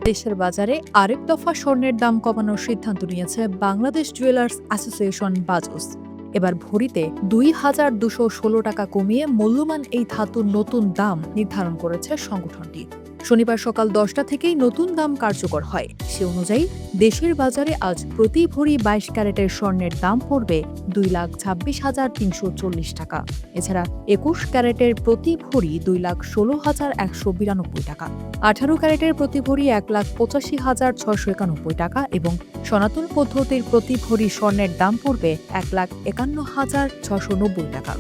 দেশের বাজারে আরেক দফা স্বর্ণের দাম কমানোর সিদ্ধান্ত নিয়েছে বাংলাদেশ জুয়েলার্স অ্যাসোসিয়েশন বাজুস। এবার ভরিতে ২,২১৬ টাকা কমিয়ে মূল্যমান এই ধাতুর নতুন দাম নির্ধারণ করেছে সংগঠনটি। শনিবার সকাল ১০টা থেকেই নতুন দাম কার্যকর হয়। সে অনুযায়ী দেশের বাজারে আজ প্রতি ভরি ২২ ক্যারেটের স্বর্ণের দাম পড়বে ২,২৬,৩৪০ টাকা। এছাড়া ২১ ক্যারেটের প্রতি ভরি ২,১৬,১৯২ টাকা, ১৮ ক্যারেটের প্রতি ভরি ১,৮৫,৬৯১ টাকা এবং সনাতন পদ্ধতির প্রতি ভরি স্বর্ণের দাম পড়বে ১,৫১,৬৯০ টাকা।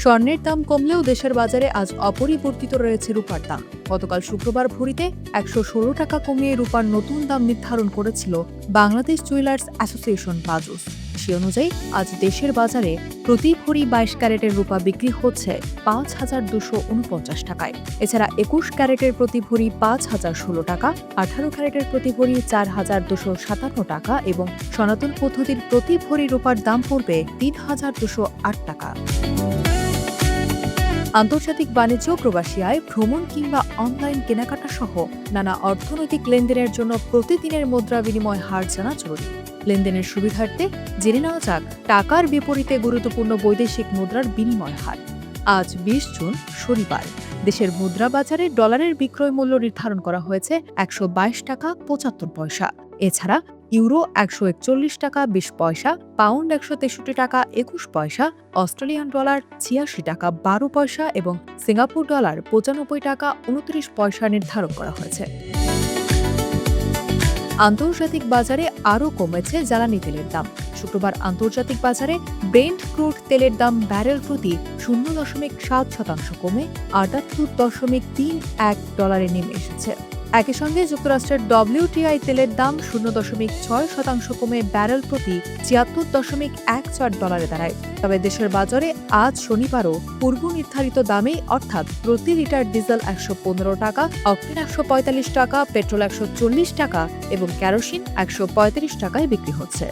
স্বর্ণের দাম কমলেও দেশের বাজারে আজ অপরিবর্তিত রয়েছে রূপার দাম। গতকাল শুক্রবার ভরিতে ১১৬ টাকা কমিয়ে রূপার নতুন দাম নির্ধারণ করেছিল বাংলাদেশ জুয়েলার্স অ্যাসোসিয়েশন বাজুস। সে অনুযায়ী আজ দেশের বাজারে প্রতি ভরি ২২ ক্যারেটের রূপা বিক্রি হচ্ছে ৫,২৪৯ টাকায়। এছাড়া ২১ ক্যারেটের প্রতি ভরি ৫,০১৬ টাকা, ১৮ ক্যারেটের প্রতি ভরি ৪,২৫৭ টাকা এবং সনাতন পদ্ধতির প্রতি ভরি রূপার দাম পড়বে ৩,২০৮ টাকা। আন্তর্জাতিক বাণিজ্য, প্রবাসী আয়, ভ্রমণ কিংবা অনলাইন কেনাকাটা সহ নানা অর্থনৈতিক লেনদেনের জন্য প্রতিদিনের মুদ্রা বিনিময় হার জানা জরুরি। লেনদেনের সুবিধার্থে জেনে নেওয়া যাক টাকার বিপরীতে গুরুত্বপূর্ণ বৈদেশিক মুদ্রার বিনিময় হার। আজ ২০ জুন শনিবার দেশের মুদ্রা বাজারে ডলারের বিক্রয় মূল্য নির্ধারণ করা হয়েছে ১২২ টাকা ৭৫ পয়সা। এছাড়া ইউরো ১৪১ টাকা ২০ পয়সা, পাউন্ড ১৬৩ টাকা ২১ পয়সা, অস্ট্রেলিয়ান ডলার ৮৬ টাকা ১২ পয়সা এবং সিঙ্গাপুর ডলার ৯৫ টাকা ২৯ পয়সা নির্ধারণ করা হয়েছে। আন্তর্জাতিক বাজারে আরও কমেছে জ্বালানি তেলের দাম। শুক্রবার আন্তর্জাতিক বাজারে ব্রেন্ট ক্রুড তেলের দাম ব্যারেল প্রতি ০.৭% কমে $৭৮.৩১ নেমে এসেছে। একই সঙ্গে যুক্তরাষ্ট্রের WTI তেলের দাম ০.৬% কমে ব্যারেল প্রতি $৭৬.১৪ দাঁড়ায়। তবে দেশের বাজারে আজ শনিবারও পূর্ব নির্ধারিত দামেই অর্থাৎ প্রতি লিটার ডিজেল ১১৫ টাকা, অক্টেন ১৪৫ টাকা, পেট্রোল ১৪০ টাকা এবং কেরোসিন ১৩৫ টাকায় বিক্রি হচ্ছে।